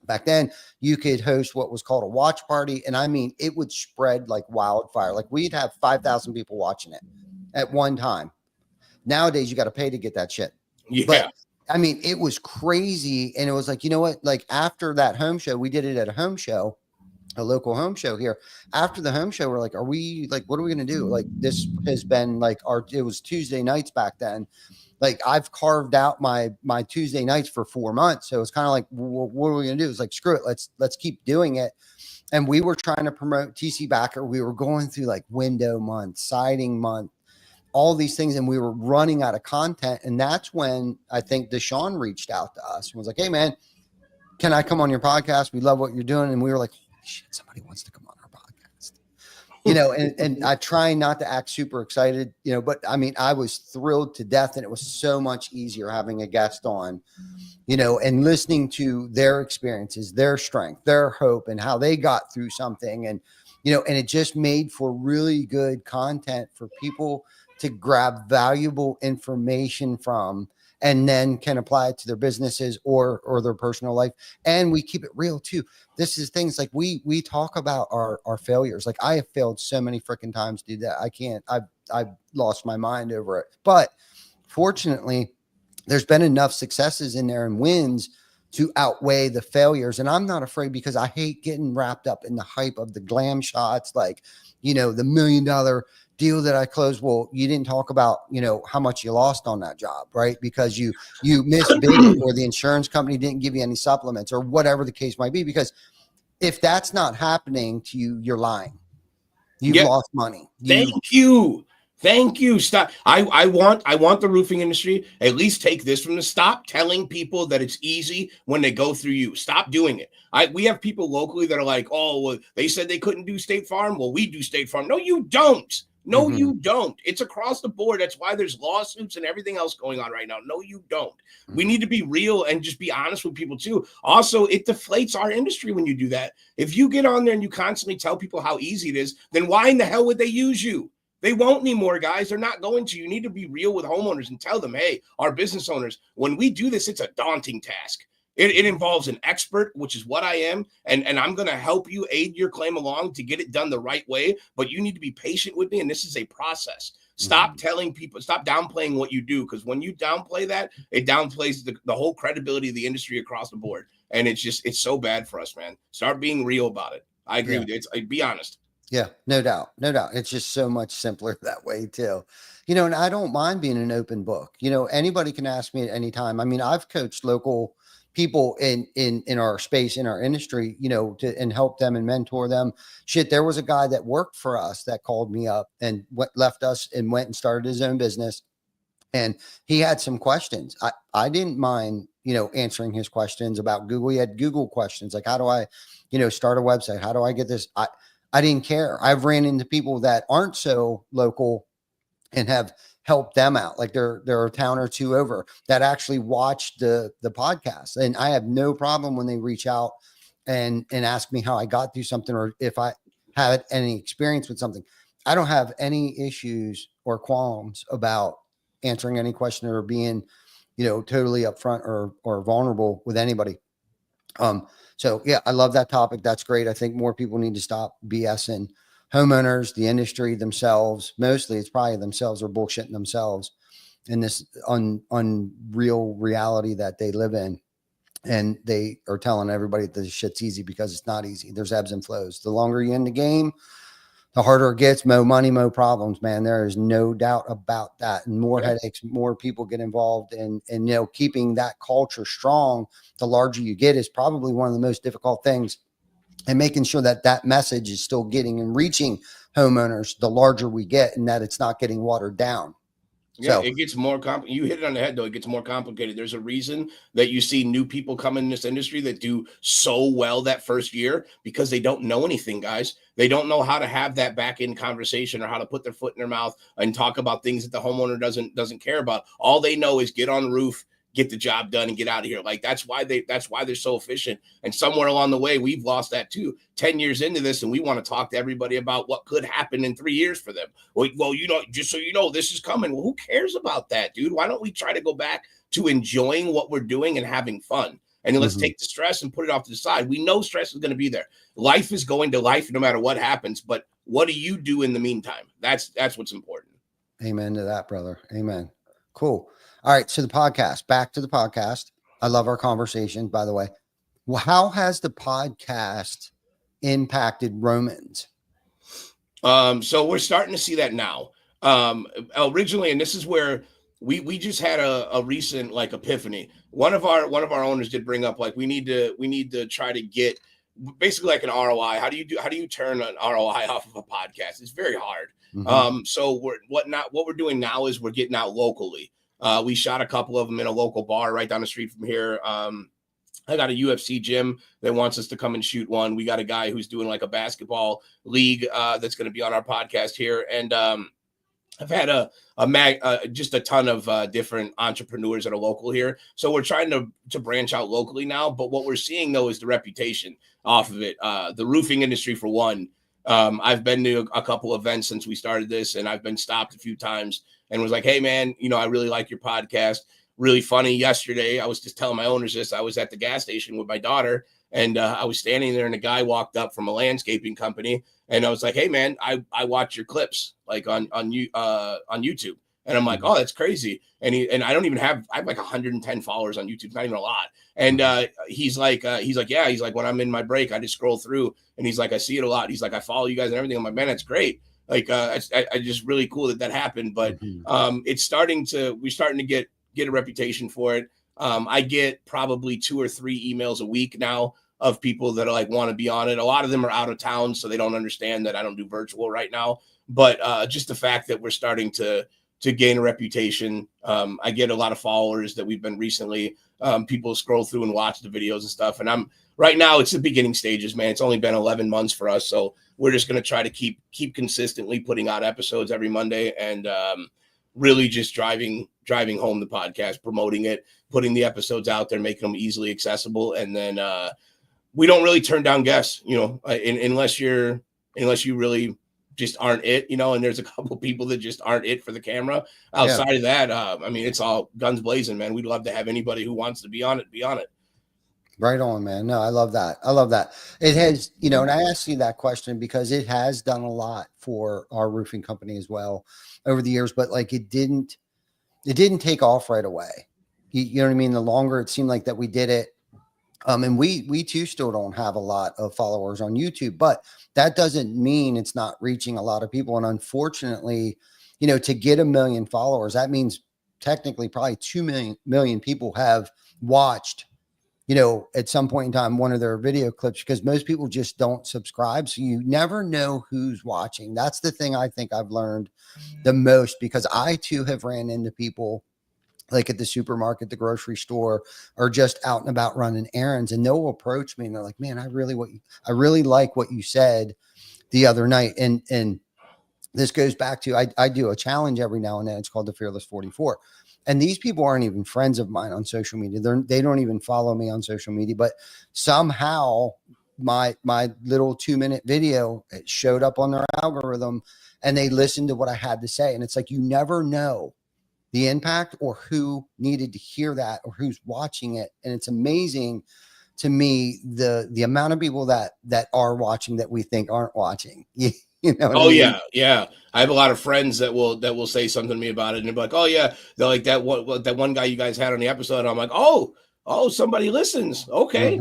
Back then, you could host what was called a watch party. And I mean, it would spread like wildfire. Like we'd have 5,000 people watching it at one time. Nowadays, you got to pay to get that shit. Yeah. But I mean, it was crazy. And it was like, you know what? Like after that home show, we did it at a home show, a local home show here. After the home show, we're like, what are we going to do? Like this has been like it was Tuesday nights back then. Like I've carved out my Tuesday nights for 4 months. So it's kind of like, well, what are we going to do? It's like, screw it. Let's keep doing it. And we were trying to promote TC Backer. We were going through like window month, siding month, all these things. And we were running out of content. And that's when I think Deshaun reached out to us and was like, hey man, can I come on your podcast? We love what you're doing. And we were like, holy shit, somebody wants to come on our podcast. And I try not to act super excited, but I mean, I was thrilled to death, and it was so much easier having a guest on, and listening to their experiences, their strength, their hope, and how they got through something. And, and it just made for really good content for people to grab valuable information from, and then can apply it to their businesses or their personal life. And we keep it real too. This is things like we talk about our failures. Like I have failed so many freaking times, dude, that I've lost my mind over it. But fortunately, there's been enough successes in there and wins to outweigh the failures. And I'm not afraid, because I hate getting wrapped up in the hype of the glam shots, like, the $1 million deal that I closed. Well, you didn't talk about, how much you lost on that job, right? Because you missed bid, or the insurance company didn't give you any supplements, or whatever the case might be. Because if that's not happening to you, you're lying. You've lost money. Thank you. Stop. I want the roofing industry, at least take this from the stop telling people that it's easy when they go through you. Stop doing it. We have people locally that are like, oh, well, they said they couldn't do State Farm. Well, we do State Farm. No, you don't. No, you don't. It's across the board. That's why there's lawsuits and everything else going on right now. No, you don't. We need to be real and just be honest with people too. Also, it deflates our industry when you do that. If you get on there and you constantly tell people how easy it is, then why in the hell would they use you? They won't anymore, guys. They're not going to. You need to be real with homeowners and tell them, hey, our business owners, when we do this, it's a daunting task. It involves an expert, which is what I am, and I'm going to help you aid your claim along to get it done the right way, but you need to be patient with me, and this is a process. Stop telling people, stop downplaying what you do, because when you downplay that, it downplays the whole credibility of the industry across the board, and it's so bad for us, man. Start being real about it. I agree with you. Be honest. Yeah, no doubt. No doubt. It's just so much simpler that way too. And I don't mind being an open book. Anybody can ask me at any time. I mean, I've coached local people in our space, in our industry, you know, and help them and mentor them. Shit, there was a guy that worked for us that called me up and left us and went and started his own business. And he had some questions. I didn't mind, you know, answering his questions about Google. He had Google questions like, how do I, you know, start a website? How do I get this? I didn't care. I've ran into people that aren't so local and have helped them out. Like they're a town or two over that actually watch the podcast. And I have no problem when they reach out and ask me how I got through something, or if I had any experience with something. I don't have any issues or qualms about answering any question or being, you know, totally upfront or vulnerable with anybody. So yeah, I love that topic. That's great. I think more people need to stop BSing homeowners, the industry themselves. Mostly it's probably themselves or bullshitting themselves in this unreal reality that they live in. And they are telling everybody that this shit's easy, because it's not easy. There's ebbs and flows. The longer you're in the game, the harder it gets. More money, more problems, man. There is no doubt about that. And more headaches, more people get involved. And you know, keeping that culture strong, the larger you get, is probably one of the most difficult things. And making sure that that message is still getting and reaching homeowners the larger we get, and that it's not getting watered down. Yeah, So it gets more complicated. You hit it on the head, though. It gets more complicated. There's a reason that you see new people come in this industry that do so well that first year, because they don't know anything, guys. They don't know how to have that back end conversation, or how to put their foot in their mouth and talk about things that the homeowner doesn't care about. All they know is get on the roof, get the job done, and get out of here. Like that's why they're so efficient. And somewhere along the way, we've lost that too. 10 years into this, and we want to talk to everybody about what could happen in 3 years for them. Well, you know, just so you know, this is coming. Well, who cares about that, dude? Why don't we try to go back to enjoying what we're doing and having fun? And then let's take the stress and put it off to the side. We know stress is going to be there. Life is going to life no matter what happens. But what do you do in the meantime? That's what's important. amen to that, brother. Amen. Cool. All right. So the podcast, back to the podcast. I love our conversation, by the way. Well, how has the podcast impacted Romans? So we're starting to see that now. Originally, and this is where we just had a recent like epiphany. One of our owners did bring up, like, we need to try to get basically like an ROI. How do you turn an ROI off of a podcast? It's very hard. So what we're doing now is we're getting out locally. We shot a couple of them in a local bar right down the street from here. I got a UFC gym that wants us to come and shoot one. We got a guy who's doing like a basketball league that's going to be on our podcast here. And I've had just a ton of different entrepreneurs that are local here. So we're trying to branch out locally now. But what we're seeing, though, is the reputation off of it. The roofing industry, for one. I've been to a couple events since we started this, and I've been stopped a few times and was like, hey, man, you know, I really like your podcast. Really funny. Yesterday, I was just telling my owners this. I was at the gas station with my daughter, and I was standing there, and a guy walked up from a landscaping company, and I was like, hey, man, I watch your clips like on YouTube. And I'm like, oh, that's crazy. And I have like 110 followers on YouTube, not even a lot. And he's like, yeah, he's like, when I'm in my break, I just scroll through, and he's like, I see it a lot. He's like, I follow you guys and everything. I'm like, man, that's great. Like, I just really cool that happened. But we're starting to get a reputation for it. I get probably 2 or 3 emails a week now of people that are like, want to be on it. A lot of them are out of town, so they don't understand that I don't do virtual right now. But just the fact that we're starting to gain a reputation. I get a lot of followers that we've been recently. People scroll through and watch the videos and stuff. And right now it's the beginning stages, man. It's only been 11 months for us. So we're just going to try to keep consistently putting out episodes every Monday, and really just driving home the podcast, promoting it, putting the episodes out there, making them easily accessible. And then we don't really turn down guests, you know, unless you really just aren't it, you know, and there's a couple people that just aren't it for the camera. Outside of that, I mean, it's all guns blazing, man. We'd love to have anybody who wants to be on it. Right on, man. No, I love that. It has, you know, and I asked you that question because it has done a lot for our roofing company as well over the years, but like it didn't take off right away. You know what I mean? The longer it seemed like that we did it. And we too still don't have a lot of followers on YouTube, but that doesn't mean it's not reaching a lot of people. And unfortunately, you know, to get 1 million followers, that means technically probably 2 million people have watched at some point in time, one of their video clips, because most people just don't subscribe. So you never know who's watching. That's the thing I think I've learned the most, because I too have ran into people like at the supermarket, the grocery store, or just out and about running errands, and they'll approach me and they're like, man, I really like what you said the other night. And this goes back to, I do a challenge every now and then. It's called the Fearless 44. And these people aren't even friends of mine on social media. They don't even follow me on social media, but somehow my little 2-minute video, it showed up on their algorithm and they listened to what I had to say. And it's like, you never know the impact or who needed to hear that or who's watching it. And it's amazing to me, the amount of people that are watching that we think aren't watching. You know what I mean? Yeah. I have a lot of friends that will say something to me about it, and they're like, "Oh yeah," they're like that one guy you guys had on the episode. I'm like, "Oh, somebody listens. Okay,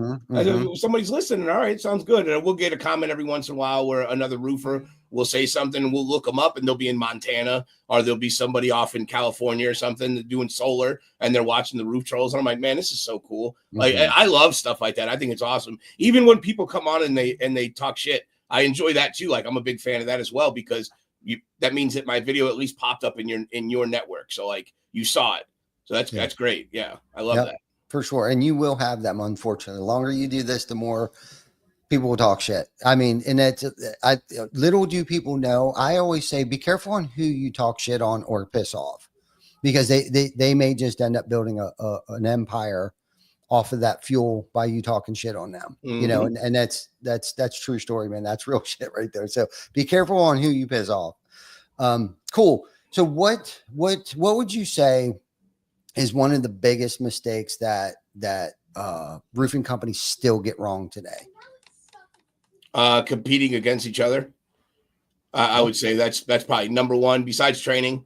somebody's listening. All right, sounds good." And we'll get a comment every once in a while where another roofer will say something, and we'll look them up, and they'll be in Montana, or there'll be somebody off in California or something doing solar, and they're watching the roof trolls. And I'm like, man, this is so cool. Like, I love stuff like that. I think it's awesome. Even when people come on and they talk shit, I enjoy that too. Like, I'm a big fan of that as well, because that means that my video at least popped up in your network. So like, you saw it. So that's great. Yeah. I love that. For sure. And you will have them, unfortunately. The longer you do this, the more people will talk shit. I mean, and little do people know, I always say, be careful on who you talk shit on or piss off, because they may just end up building an empire off of that fuel by you talking shit on them, and that's true story, man. That's real shit right there. So be careful on who you piss off. Cool. So what would you say is one of the biggest mistakes that roofing companies still get wrong today? Competing against each other. I would say that's probably number one. Besides training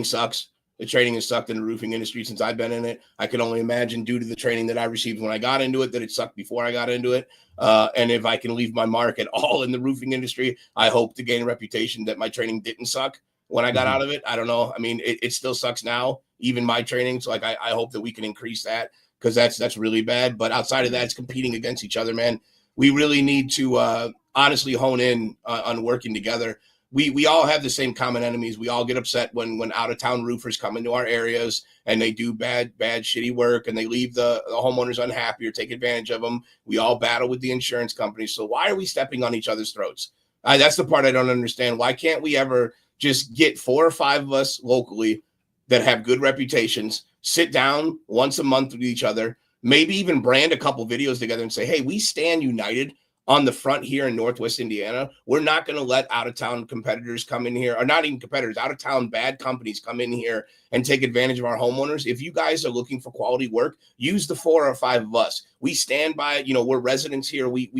sucks. The training has sucked in the roofing industry since I've been in it. I can only imagine, due to the training that I received when I got into it, that it sucked before I got into it. And if I can leave my mark at all in the roofing industry, I hope to gain a reputation that my training didn't suck when I got out of it. I don't know. I mean, it still sucks now, even my training. So like, I hope that we can increase that, because that's really bad. But outside of that, it's competing against each other, man. We really need to honestly hone in on working together. We all have the same common enemies. We all get upset when out-of-town roofers come into our areas and they do bad, shitty work, and they leave the homeowners unhappy or take advantage of them. We all battle with the insurance companies. So why are we stepping on each other's throats? That's the part I don't understand. Why can't we ever just get 4 or 5 of us locally that have good reputations, sit down once a month with each other, maybe even brand a couple videos together and say, hey, we stand united on the front here in Northwest Indiana. We're not going to let out-of-town competitors come in here, or not even competitors, out-of-town bad companies come in here and take advantage of our homeowners. If you guys are looking for quality work, use the 4 or 5 of us. We stand by it. We're residents here. We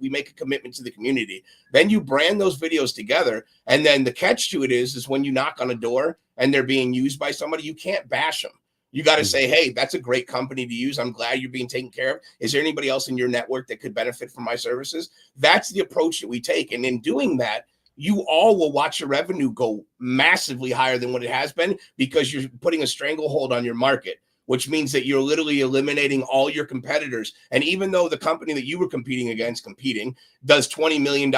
make a commitment to the community. Then you brand those videos together. And then the catch to it is when you knock on a door and they're being used by somebody, you can't bash them. You got to say, hey, that's a great company to use. I'm glad you're being taken care of. Is there anybody else in your network that could benefit from my services? That's the approach that we take. And in doing that, you all will watch your revenue go massively higher than what it has been, because you're putting a stranglehold on your market, which means that you're literally eliminating all your competitors. And even though the company that you were competing does $20 million,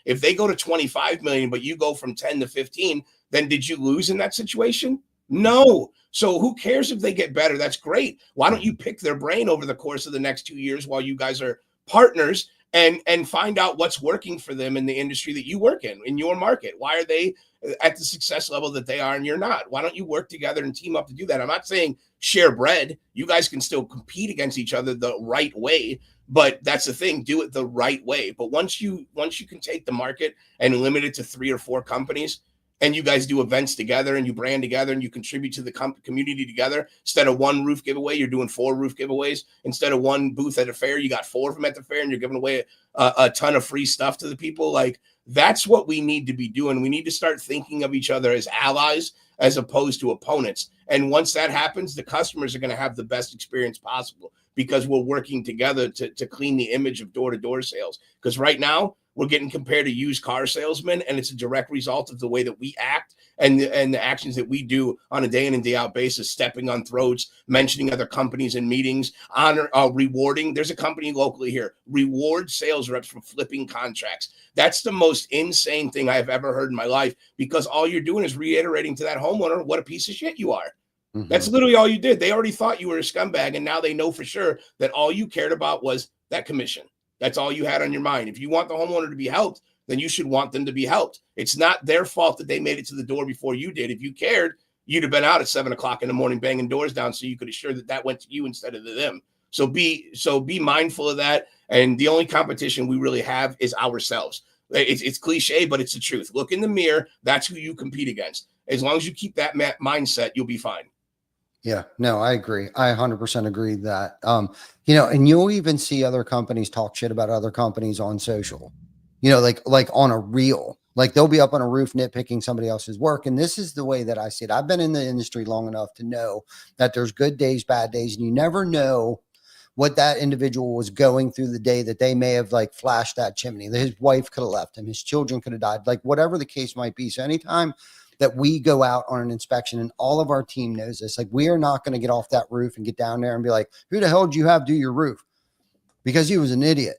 if they go to 25 million, but you go from 10 to 15, then did you lose in that situation? No. So who cares if they get better? That's great. Why don't you pick their brain over the course of the next 2 years while you guys are partners, and find out what's working for them in the industry that you work in your market? Why are they at the success level that they are and you're not? Why don't you work together and team up to do that? I'm not saying share bread. You guys can still compete against each other the right way, but that's the thing. Do it the right way. But once you can take the market and limit it to 3 or 4 companies, and you guys do events together and you brand together and you contribute to the community together, instead of 1 roof giveaway, you're doing 4 roof giveaways. Instead of 1 booth at a fair, you got 4 of them at the fair, and you're giving away a ton of free stuff to the people. Like, that's what we need to be doing. We need to start thinking of each other as allies as opposed to opponents. And once that happens, the customers are going to have the best experience possible, because we're working together to clean the image of door-to-door sales. Because right now, we're getting compared to used car salesmen, and it's a direct result of the way that we act and the actions that we do on a day in and day out basis, stepping on throats, mentioning other companies in meetings, rewarding. There's a company locally here, reward sales reps for flipping contracts. That's the most insane thing I've ever heard in my life, because all you're doing is reiterating to that homeowner what a piece of shit you are. That's literally all you did. They already thought you were a scumbag, and now they know for sure that all you cared about was that commission. That's all you had on your mind. If you want the homeowner to be helped, then you should want them to be helped. It's not their fault that they made it to the door before you did. If you cared, you'd have been out at 7 o'clock in the morning banging doors down, so you could assure that went to you instead of to them. So be mindful of that. And the only competition we really have is ourselves. It's cliche, but it's the truth. Look in the mirror. That's who you compete against. As long as you keep that mindset, you'll be fine. Yeah, no, I agree. I 100% agree that, and you'll even see other companies talk shit about other companies on social, like on a reel, like they'll be up on a roof nitpicking somebody else's work. And this is the way that I see it. I've been in the industry long enough to know that there's good days, bad days, and you never know what that individual was going through the day that they may have like flashed that chimney, that his wife could have left him, his children could have died, like whatever the case might be. So anytime that we go out on an inspection, and all of our team knows this, like we are not going to get off that roof and get down there and be like, who the hell did you have do your roof? Because he was an idiot.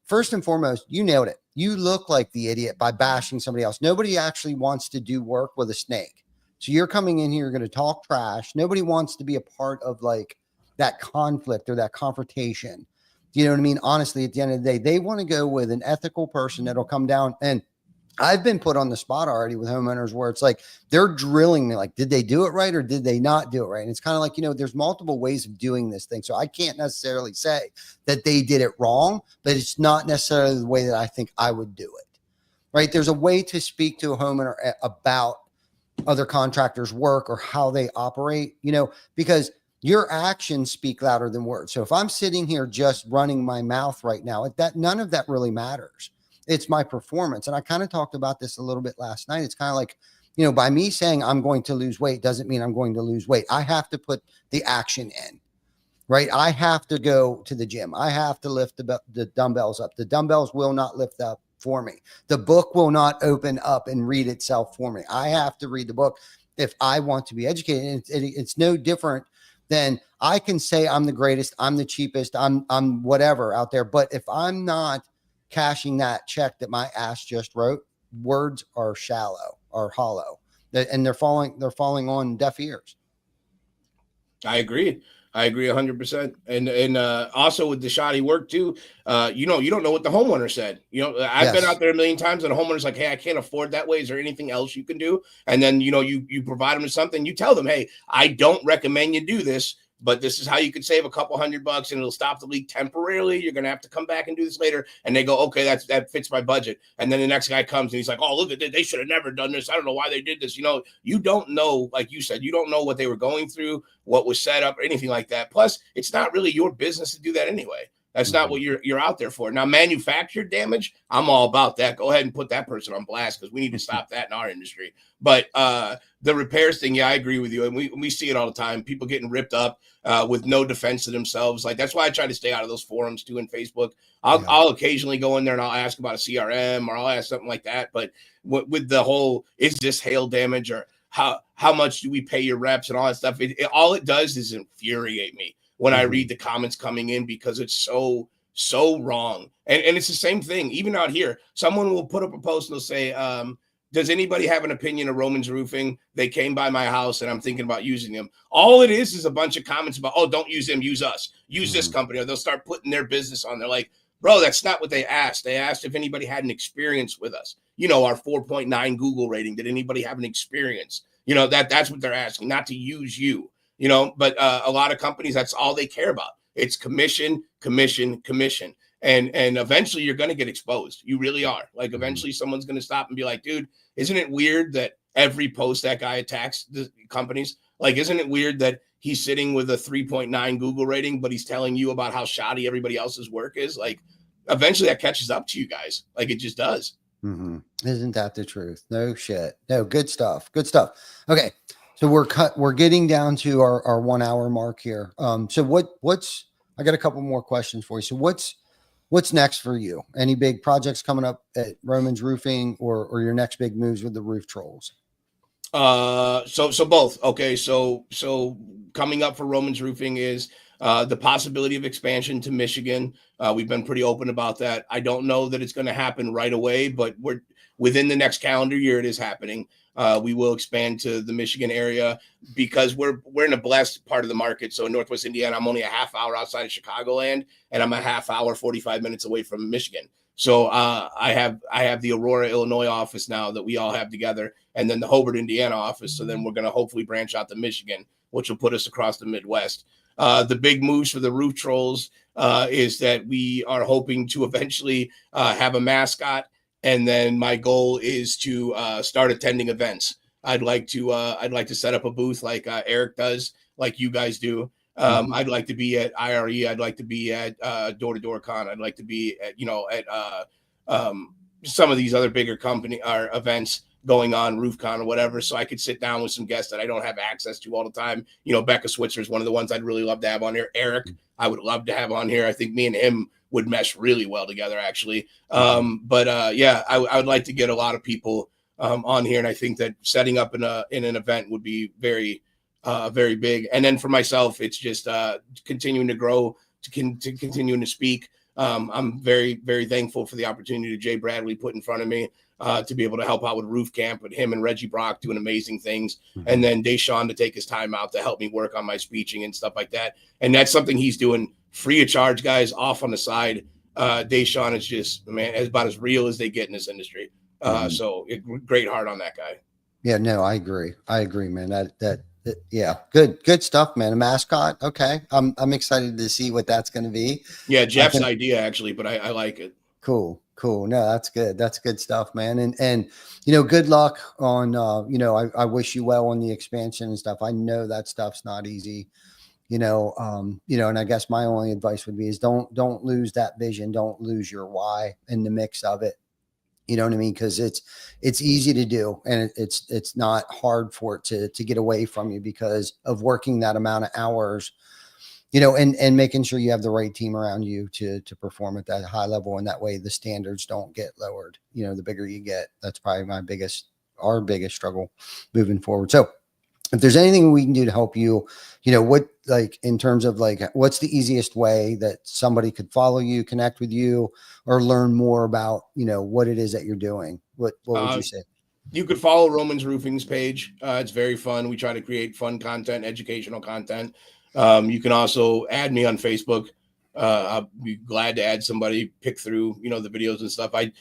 First and foremost, you nailed it. You look like the idiot by bashing somebody else. Nobody actually wants to do work with a snake. So you're coming in here, you're going to talk trash. Nobody wants to be a part of like that conflict or that confrontation. You know what I mean? Honestly, at the end of the day, they want to go with an ethical person that'll come down. And I've been put on the spot already with homeowners where it's like they're drilling me, like, did they do it right or did they not do it right? And it's kind of like, there's multiple ways of doing this thing. So I can't necessarily say that they did it wrong, but it's not necessarily the way that I think I would do it. Right? There's a way to speak to a homeowner about other contractors' work or how they operate, because your actions speak louder than words. So if I'm sitting here just running my mouth right now, none of that really matters. It's my performance. And I kind of talked about this a little bit last night. It's kind of like, by me saying I'm going to lose weight doesn't mean I'm going to lose weight. I have to put the action in, right? I have to go to the gym. I have to lift the dumbbells up. The dumbbells will not lift up for me. The book will not open up and read itself for me. I have to read the book if I want to be educated. And it's no different than I can say I'm the greatest, I'm the cheapest, I'm whatever out there. But if I'm not cashing that check that my ass just wrote, words are shallow or hollow, and they're falling on deaf ears. I agree 100%. And also with the shoddy work too, you don't know what the homeowner said. I've been out there a million times and the homeowner's like, hey, I can't afford that way. Is there anything else you can do? And then, you provide them with something, you tell them, hey, I don't recommend you do this, but this is how you could save a couple $100 and it'll stop the leak temporarily. You're going to have to come back and do this later. And they go, okay, that fits my budget. And then the next guy comes and he's like, oh, look at this. They should have never done this. I don't know why they did this. You don't know, like you said, you don't know what they were going through, what was set up or anything like that. Plus, it's not really your business to do that anyway. That's not what you're out there for. Now, manufactured damage, I'm all about that. Go ahead and put that person on blast because we need to stop that in our industry. But the repairs thing, yeah, I agree with you. And we see it all the time. People getting ripped up with no defense to themselves. Like, that's why I try to stay out of those forums too in Facebook. I'll occasionally go in there and I'll ask about a CRM or I'll ask something like that. But with the whole, is this hail damage or how much do we pay your reps and all that stuff? All it does is infuriate me when I read the comments coming in because it's so wrong. And it's the same thing. Even out here, someone will put up a post and they'll say, does anybody have an opinion of Roman's Roofing? They came by my house and I'm thinking about using them. All it is a bunch of comments about, oh, don't use them, use us, use this company. Or they'll start putting their business on. They're like, bro, that's not what they asked. They asked if anybody had an experience with us. Our 4.9 Google rating. Did anybody have an experience? That's what they're asking, not to use you. But a lot of companies, that's all they care about. It's commission. And eventually you're going to get exposed. You really are. Like, eventually someone's going to stop and be like, dude, isn't it weird that every post that guy attacks the companies? Like, isn't it weird that he's sitting with a 3.9 Google rating, but he's telling you about how shoddy everybody else's work is? Like, eventually that catches up to you guys. Like, it just does. Isn't that the truth? No shit. No, good stuff. Okay. So we're getting down to our 1 hour mark here. So I got a couple more questions for you. So what's next for you? Any big projects coming up at Roman's Roofing or your next big moves with the roof trolls? So both. Okay. So coming up for Roman's Roofing is the possibility of expansion to Michigan. We've been pretty open about that. I don't know that it's going to happen right away, but we're within the next calendar year. It is happening. We will expand to the Michigan area because we're in a blessed part of the market. So in Northwest Indiana, I'm only a half hour outside of Chicagoland, and I'm a half hour, 45 minutes away from Michigan. So I have the Aurora, Illinois office now that we all have together, and then the Hobart, Indiana office. So then we're going to hopefully branch out to Michigan, which will put us across the Midwest. The big moves for the Roof Trolls is that we are hoping to eventually have a mascot, and then my goal is to start attending events. I'd like to set up a booth like Eric does, like you guys do. I'd like to be at IRE. I'd like to be at Door to Door Con. I'd like to be at some of these other bigger company or events going on, RoofCon or whatever, so I could sit down with some guests that I don't have access to all the time. Becca Switzer is one of the ones I'd really love to have on here. Eric, I would love to have on here. I think me and him would mesh really well together, actually. Yeah, I would like to get a lot of people on here, and I think that setting up in an event would be very big. And then for myself, it's just continuing to grow, to continuing to speak. I'm very, very thankful for the opportunity Jay Bradley put in front of me to be able to help out with Roof Camp with him and Reggie Brock doing amazing things. And then Deshaun to take his time out to help me work on my speeching and stuff like that. And that's something he's doing free of charge, guys, off on the side. Deshaun is just, man, is about as real as they get in this industry. So great heart on that guy. Yeah, no, I agree, man. That yeah, good stuff, man. A mascot. Okay. I'm excited to see what that's going to be. Yeah. Jeff's idea actually, but I like it. Cool. No, that's good. That's good stuff, man. And good luck on, I wish you well on the expansion and stuff. I know that stuff's not easy, and I guess my only advice would be is don't lose that vision. Don't lose your why in the mix of it. You know what I mean? Because it's easy to do, and it's not hard for it to get away from you because of working that amount of hours, and making sure you have the right team around you to perform at that high level. And that way the standards don't get lowered. The bigger you get, that's probably our biggest struggle moving forward. So if there's anything we can do to help you, what, like, in terms of like, what's the easiest way that somebody could follow you, connect with you, or learn more about, what it is that you're doing? What would you say? You could follow Roman's Roofing's page. It's very fun. We try to create fun content, educational content. You can also add me on Facebook. I'll be glad to add somebody, pick through, the videos and stuff. I've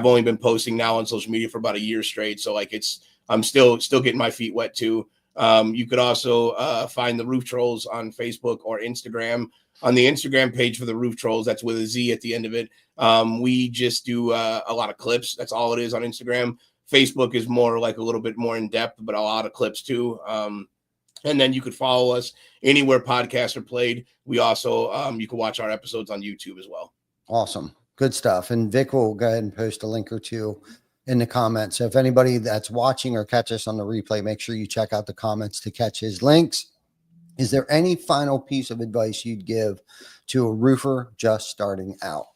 only been posting now on social media for about a year straight. So like I'm still getting my feet wet too. You could also find the Roof Trolls on Facebook or Instagram. On the Instagram page for the Roof Trolls, that's with a Z at the end of it. We just do a lot of clips. That's all it is on Instagram. Facebook is more like a little bit more in depth, but a lot of clips too. And then you could follow us anywhere podcasts are played. We also, you can watch our episodes on YouTube as well. Awesome. Good stuff. And Vic will go ahead and post a link or two in the comments. So if anybody that's watching or catch us on the replay, make sure you check out the comments to catch his links. Is there any final piece of advice you'd give to a roofer just starting out?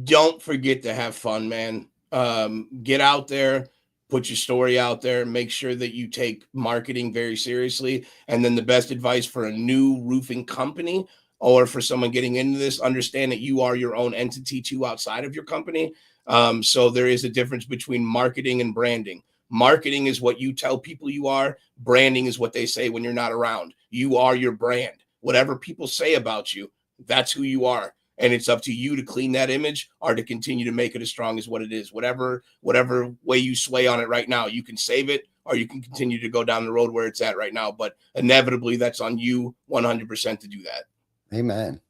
Don't forget to have fun, man. Get out there, put your story out there, make sure that you take marketing very seriously. And then the best advice for a new roofing company or for someone getting into this, understand that you are your own entity too outside of your company. So there is a difference between marketing and branding. Marketing is what you tell people you are. Branding is what they say when you're not around. You are your brand. Whatever people say about you, that's who you are. And it's up to you to clean that image or to continue to make it as strong as what it is. Whatever way you sway on it right now, you can save it or you can continue to go down the road where it's at right now. But inevitably, that's on you 100% to do that. Amen.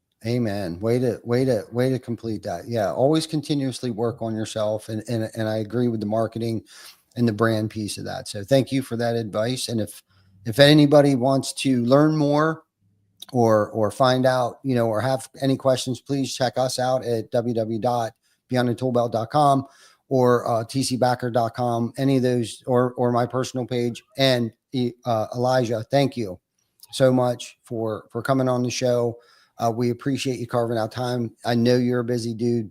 Way to complete that. Yeah. Always continuously work on yourself. And I agree with the marketing and the brand piece of that. So thank you for that advice. And if anybody wants to learn more or find out, or have any questions, please check us out at www.beyondthetoolbelt.com or tcbacker.com, any of those, or my personal page. And Elijah, thank you so much for coming on the show. We appreciate you carving out time. I know you're a busy dude.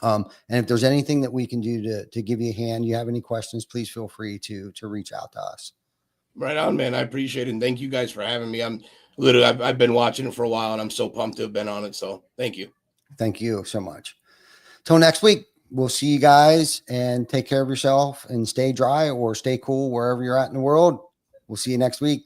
And if there's anything that we can do to give you a hand, you have any questions, please feel free to reach out to us. Right on, man. I appreciate it. And thank you guys for having me. I'm literally, I've been watching it for a while and I'm so pumped to have been on it. So thank you. Thank you so much. Till next week, we'll see you guys, and take care of yourself and stay dry or stay cool wherever you're at in the world. We'll see you next week.